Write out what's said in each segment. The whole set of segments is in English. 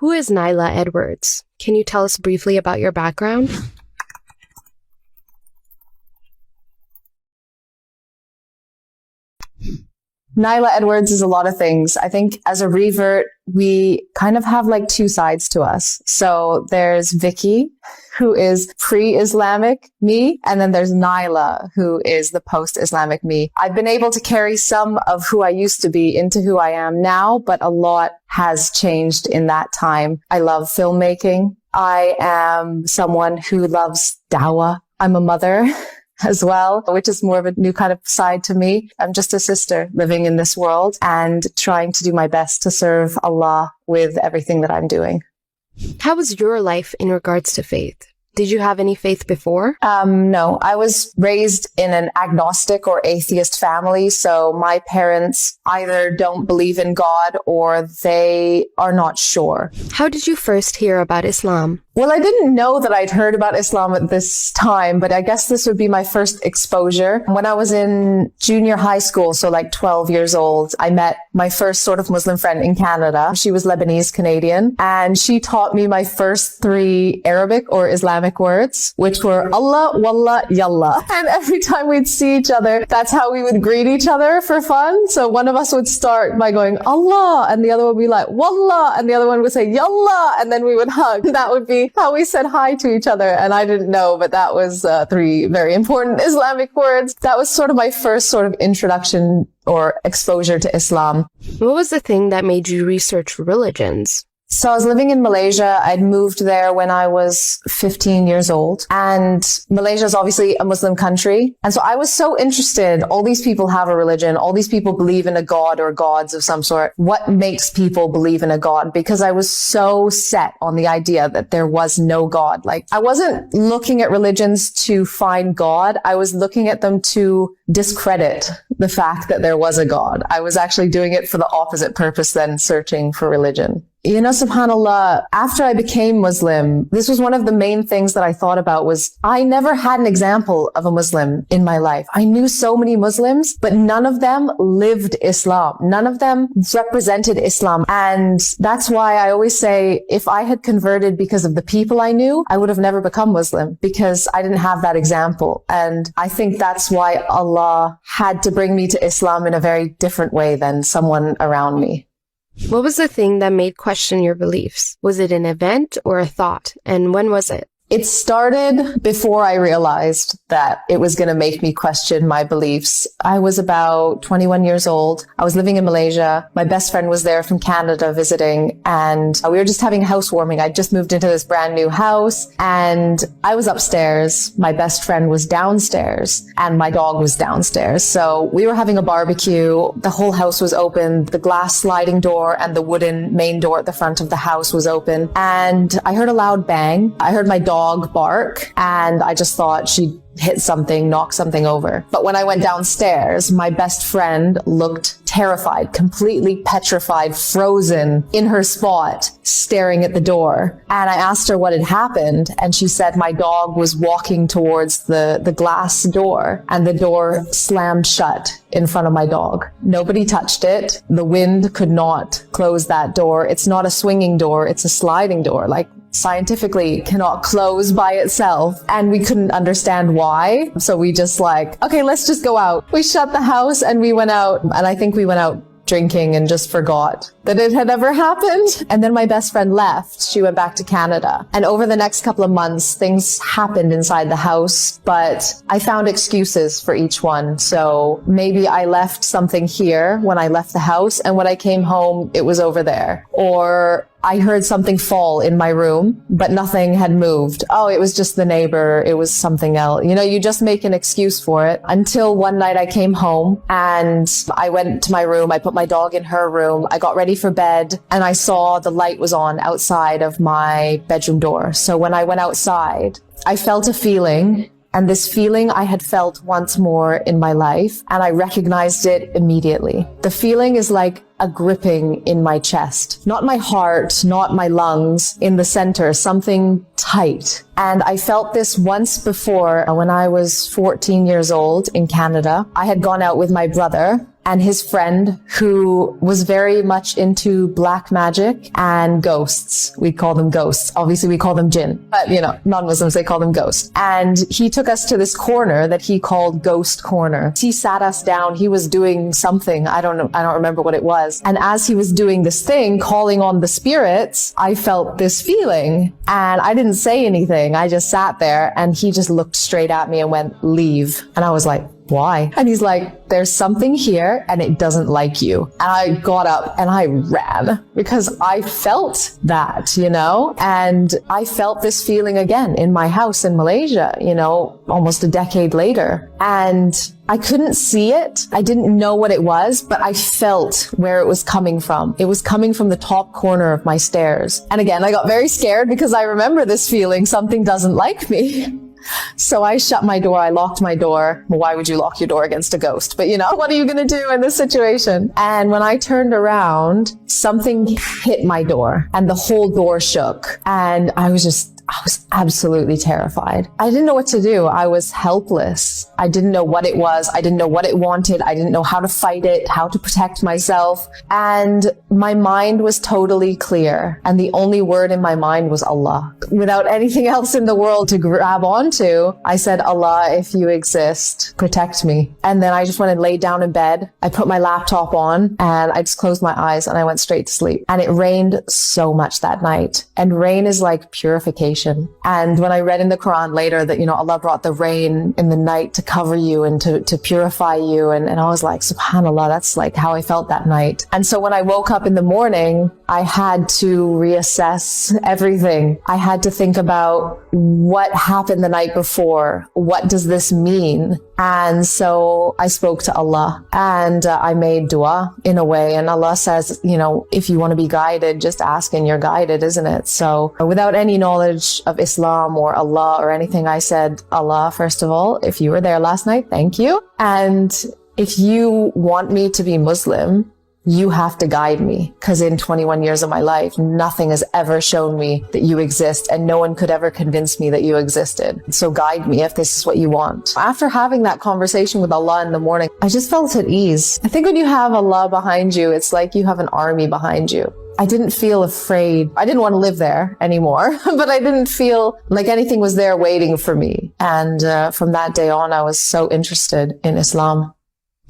Who is Nyla Edwards? Can you tell us briefly about your background? Nyla Edwards is a lot of things. I think as a revert, we kind of have like two sides to us. So there's Vicky, who is pre-Islamic me, and then there's Nyla, who is the post-Islamic me. I've been able to carry some of who I used to be into who I am now, but a lot has changed in that time. I love filmmaking. I am someone who loves dawah. I'm a mother as well, which is more of a new kind of side to me. I'm just a sister living in this world and trying to do my best to serve Allah with everything that I'm doing. How was your life in regards to faith? Did you have any faith before? No, I was raised in an agnostic or atheist family. So my parents either don't believe in God or they are not sure. How did you first hear about Islam? Well, I didn't know that I'd heard about Islam at this time, but I guess this would be my first exposure. When I was in junior high school, so like 12 years old, I met my first sort of Muslim friend in Canada. She was Lebanese Canadian, and she taught me my first 3 Arabic or Islamic words, which were Allah, Wallah, Yallah. And every time we'd see each other, that's how we would greet each other for fun. So one of us would start by going Allah, and the other would be like Wallah, and the other one would say Yallah, and then we would hug. That would be how we said hi to each other. And I didn't know, but that was 3 very important Islamic words. That was sort of my first sort of introduction or exposure to Islam. What was the thing that made you research religions? So I was living in Malaysia. I'd moved there when I was 15 years old. And Malaysia is obviously a Muslim country. And so I was so interested. All these people have a religion. All these people believe in a god or gods of some sort. What makes people believe in a god? Because I was so set on the idea that there was no God. Like, I wasn't looking at religions to find God. I was looking at them to discredit the fact that there was a God. I was actually doing it for the opposite purpose than searching for religion. You know, subhanAllah, after I became Muslim, this was one of the main things that I thought about was I never had an example of a Muslim in my life. I knew so many Muslims, but none of them lived Islam. None of them represented Islam. And that's why I always say, if I had converted because of the people I knew, I would have never become Muslim because I didn't have that example. And I think that's why Allah had to bring me to Islam in a very different way than someone around me. What was the thing that made question your beliefs? Was it an event or a thought? And when was it? It started before I realized that it was going to make me question my beliefs. I was about 21 years old. I was living in Malaysia. My best friend was there from Canada visiting, and we were just having housewarming. I just moved into this brand new house, and I was upstairs. My best friend was downstairs, and my dog was downstairs. So we were having a barbecue. The whole house was open. The glass sliding door and the wooden main door at the front of the house was open. And I heard a loud bang. I heard my dog bark, and I just thought she'd hit something, knock something over. But when I went downstairs, my best friend looked terrified, completely petrified, frozen in her spot, staring at the door. And I asked her what had happened, and she said my dog was walking towards the glass door, and the door slammed shut in front of my dog. Nobody touched it. The wind could not close that door. It's not a swinging door, it's a sliding door. Like, scientifically cannot close by itself, and we couldn't understand why. So we just like, okay, let's just go out. We shut the house and we went out, and I think we went out drinking and just forgot that it had ever happened. And then my best friend left. She went back to Canada. And over the next couple of months, things happened inside the house, but I found excuses for each one. So maybe I left something here when I left the house, and when I came home, it was over there. Or I heard something fall in my room, but nothing had moved. Oh, it was just the neighbor. It was something else. You know, you just make an excuse for it, until one night I came home and I went to my room. I put my dog in her room. I got ready for bed, and I saw the light was on outside of my bedroom door. So when I went outside, I felt a feeling. And this feeling I had felt once more in my life, and I recognized it immediately. The feeling is like a gripping in my chest, not my heart, not my lungs, in the center, something tight. And I felt this once before when I was 14 years old in Canada. I had gone out with my brother, and his friend who was very much into black magic and ghosts. We call them ghosts. Obviously we call them jinn, but non-Muslims, they call them ghosts. And he took us to this corner that he called Ghost Corner. He sat us down. He was doing something. I don't know. I don't remember what it was. And as he was doing this thing, calling on the spirits, I felt this feeling and I didn't say anything. I just sat there and he just looked straight at me and went, "Leave." And I was like, "Why?" And he's like, "There's something here and it doesn't like you." And I got up and I ran because I felt that, and I felt this feeling again in my house in Malaysia, almost a decade later. And I couldn't see it. I didn't know what it was, but I felt where it was coming from. It was coming from the top corner of my stairs. And again, I got very scared because I remember this feeling, something doesn't like me. So I shut my door. I locked my door. Well, why would you lock your door against a ghost? But what are you going to do in this situation? And when I turned around, something hit my door and the whole door shook. And I was absolutely terrified. I didn't know what to do. I was helpless. I didn't know what it was. I didn't know what it wanted. I didn't know how to fight it, how to protect myself. And my mind was totally clear. And the only word in my mind was Allah. Without anything else in the world to grab onto, I said, "Allah, if you exist, protect me." And then I just went and laid down in bed. I put my laptop on and I just closed my eyes and I went straight to sleep. And it rained so much that night. And rain is like purification. And when I read in the Quran later that, Allah brought the rain in the night to cover you and to purify you. And I was like, subhanAllah, that's like how I felt that night. And so when I woke up in the morning, I had to reassess everything. I had to think about what happened the night before. What does this mean? And so I spoke to Allah and I made dua in a way. And Allah says, if you want to be guided, just ask and you're guided, isn't it? So without any knowledge of Islam or Allah or anything, I said, "Allah, first of all, if you were there last night, thank you. And if you want me to be Muslim, you have to guide me, because in 21 years of my life, nothing has ever shown me that you exist and no one could ever convince me that you existed. So guide me if this is what you want." After having that conversation with Allah in the morning, I just felt at ease. I think when you have Allah behind you, it's like you have an army behind you. I didn't feel afraid. I didn't want to live there anymore, but I didn't feel like anything was there waiting for me. And from that day on, I was so interested in Islam.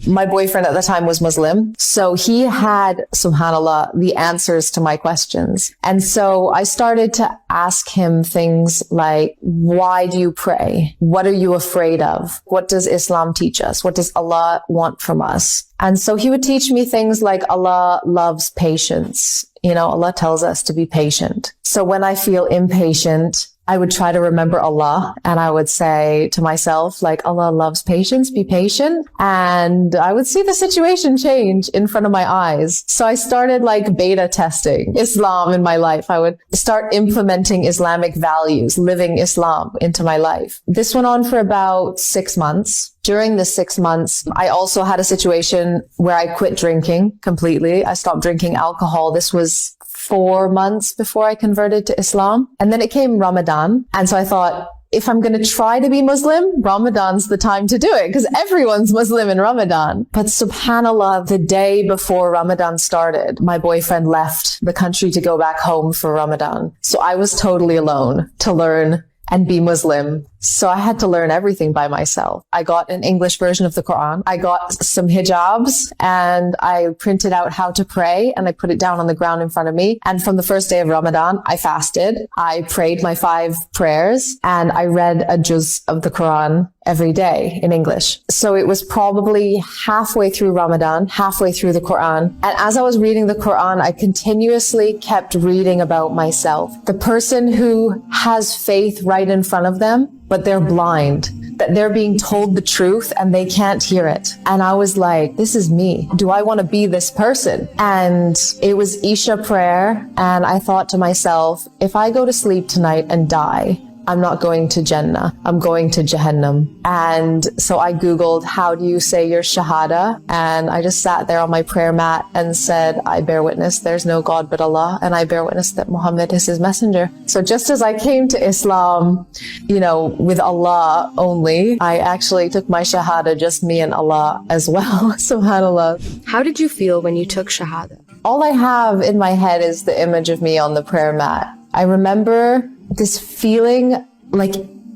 My boyfriend at the time was Muslim, so he had, subhanAllah, the answers to my questions. And so I started to ask him things like, why do you pray? What are you afraid of? What does Islam teach us? What does Allah want from us? And so he would teach me things like Allah loves patience. Allah tells us to be patient. So when I feel impatient, I would try to remember Allah and I would say to myself, like, Allah loves patience, be patient. And I would see the situation change in front of my eyes. So I started like beta testing Islam in my life. I would start implementing Islamic values, living Islam into my life. This went on for about 6 months. During the 6 months, I also had a situation where I quit drinking completely. I stopped drinking alcohol. This was 4 months before I converted to Islam. And then it came Ramadan. And so I thought, if I'm going to try to be Muslim, Ramadan's the time to do it, because everyone's Muslim in Ramadan. But subhanAllah, the day before Ramadan started, my boyfriend left the country to go back home for Ramadan. So I was totally alone to learn and be Muslim. So I had to learn everything by myself. I got an English version of the Quran. I got some hijabs and I printed out how to pray and I put it down on the ground in front of me. And from the first day of Ramadan, I fasted. I prayed my 5 prayers and I read a juz of the Quran every day in English. So it was probably halfway through Ramadan, halfway through the Quran. And as I was reading the Quran, I continuously kept reading about myself. The person who has faith right in front of them, but they're blind, that they're being told the truth and they can't hear it. And I was like, this is me. Do I want to be this person? And it was Isha prayer. And I thought to myself, if I go to sleep tonight and die, I'm not going to Jannah. I'm going to Jahannam. And so I Googled, how do you say your Shahada? And I just sat there on my prayer mat and said, I bear witness there's no God but Allah, and I bear witness that Muhammad is his messenger. So just as I came to Islam, with Allah only, I actually took my Shahada, just me and Allah as well. SubhanAllah. How did you feel when you took Shahada? All I have in my head is the image of me on the prayer mat. I remember this feeling like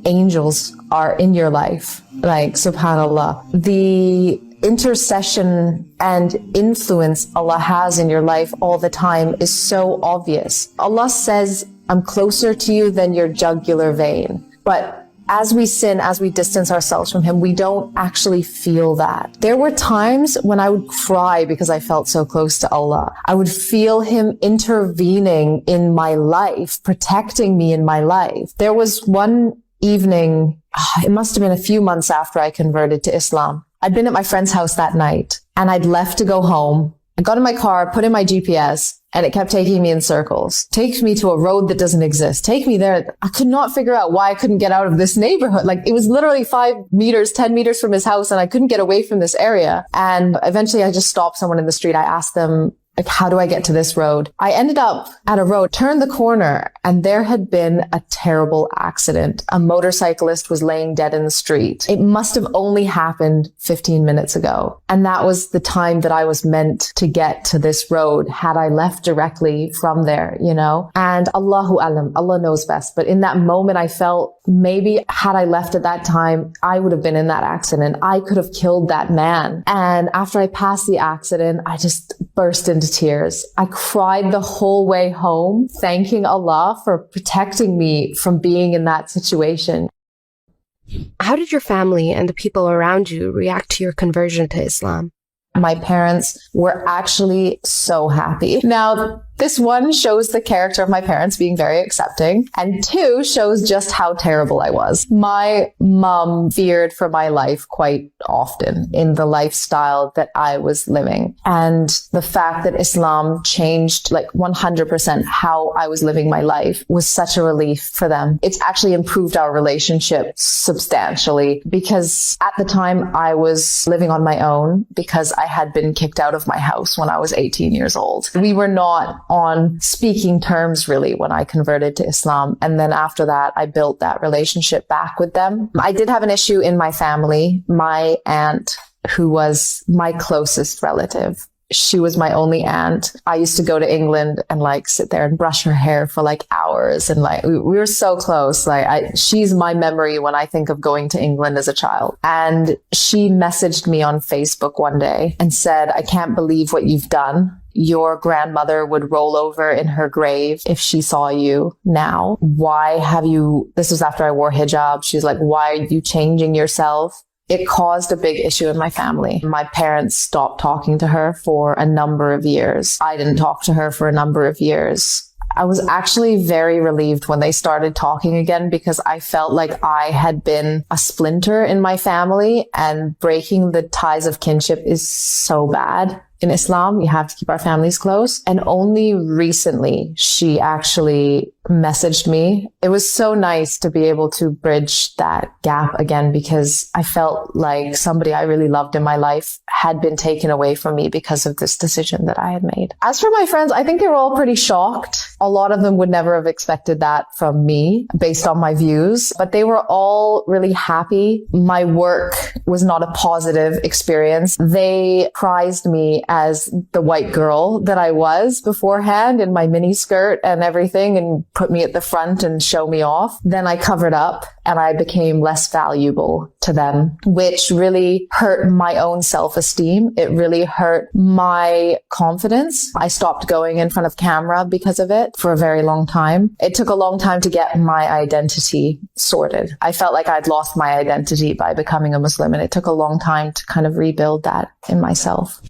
angels are in your life, like subhanallah. The intercession and influence Allah has in your life all the time is so obvious. Allah says, I'm closer to you than your jugular vein. But as we sin, as we distance ourselves from him, we don't actually feel that. There were times when I would cry because I felt so close to Allah. I would feel him intervening in my life, protecting me in my life. There was one evening, it must have been a few months after I converted to Islam. I'd been at my friend's house that night and I'd left to go home. I got in my car, put in my GPS, and it kept taking me in circles. Take me to a road that doesn't exist. Take me there. I could not figure out why I couldn't get out of this neighborhood. Like, it was literally 5 meters, 10 meters from his house, and I couldn't get away from this area. And eventually I just stopped someone in the street. I asked them, like, how do I get to this road? I ended up at a road, turned the corner, and there had been a terrible accident. A motorcyclist was laying dead in the street. It must have only happened 15 minutes ago. And that was the time that I was meant to get to this road had I left directly from there, And Allahu Alam, Allah knows best. But in that moment, I felt maybe had I left at that time, I would have been in that accident. I could have killed that man. And after I passed the accident, I just burst into tears. I cried the whole way home, thanking Allah for protecting me from being in that situation. How did your family and the people around you react to your conversion to Islam? My parents were actually so happy. Now, this one shows the character of my parents being very accepting, and 2 shows just how terrible I was. My mom feared for my life quite often in the lifestyle that I was living. And the fact that Islam changed like 100% how I was living my life was such a relief for them. It's actually improved our relationship substantially because at the time I was living on my own because I had been kicked out of my house when I was 18 years old. We were not on speaking terms really when I converted to Islam. And then after that, I built that relationship back with them. I did have an issue in my family. My aunt, who was my closest relative, she was my only aunt. I used to go to England and sit there and brush her hair for hours. And we were so close. She's my memory when I think of going to England as a child. And she messaged me on Facebook one day and said, I can't believe what you've done. Your grandmother would roll over in her grave if she saw you now. Why have you, this was after I wore hijab. She's like, why are you changing yourself? It caused a big issue in my family. My parents stopped talking to her for a number of years. I didn't talk to her for a number of years. I was actually very relieved when they started talking again because I felt like I had been a splinter in my family, and breaking the ties of kinship is so bad. In Islam, you have to keep our families close. And only recently, she actually messaged me. It was so nice to be able to bridge that gap again because I felt like somebody I really loved in my life had been taken away from me because of this decision that I had made. As for my friends, I think they were all pretty shocked. A lot of them would never have expected that from me based on my views, but they were all really happy. My work was not a positive experience. They prized me as the white girl that I was beforehand in my mini skirt and everything, and put me at the front and show me off. Then I covered up and I became less valuable to them, which really hurt my own self-esteem. It really hurt my confidence. I stopped going in front of camera because of it for a very long time. It took a long time to get my identity sorted. I felt like I'd lost my identity by becoming a Muslim, and it took a long time to kind of rebuild that in myself.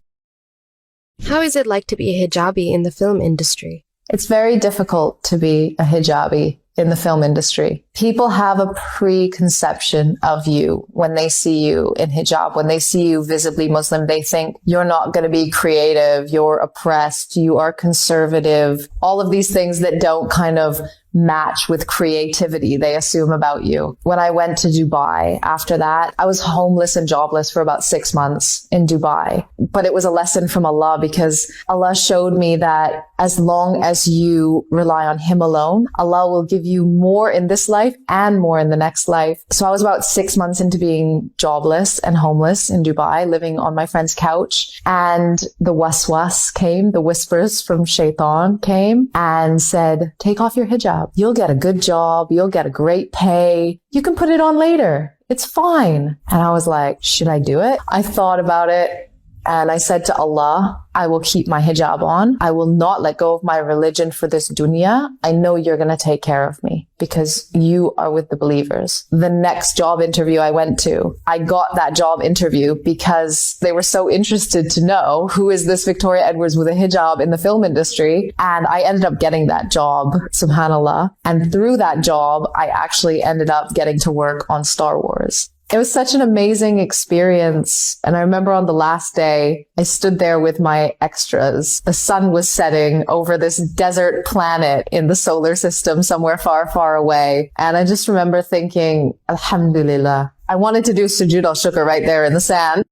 How is it like to be a hijabi in the film industry? It's very difficult to be a hijabi in the film industry. People have a preconception of you when they see you in hijab, when they see you visibly Muslim. They think you're not going to be creative, you're oppressed, you are conservative, all of these things that don't kind of match with creativity they assume about you. When I went to Dubai after that, I was homeless and jobless for about 6 months in Dubai. But it was a lesson from Allah, because Allah showed me that as long as you rely on Him alone, Allah will give you more in this life and more in the next life. So I was about 6 months into being jobless and homeless in Dubai, living on my friend's couch. And the waswas came, the whispers from Shaitan came and said, take off your hijab. You'll get a good job. You'll get a great pay. You can put it on later. It's fine. And I was like, should I do it? I thought about it. And I said to Allah, I will keep my hijab on. I will not let go of my religion for this dunya. I know you're going to take care of me because you are with the believers. The next job interview I went to, I got that job interview because they were so interested to know who is this Victoria Edwards with a hijab in the film industry. And I ended up getting that job, subhanAllah. And through that job, I actually ended up getting to work on Star Wars. It was such an amazing experience. And I remember on the last day, I stood there with my extras. The sun was setting over this desert planet in the solar system somewhere far, far away. And I just remember thinking, Alhamdulillah. I wanted to do sujood al-shukr right there in the sand.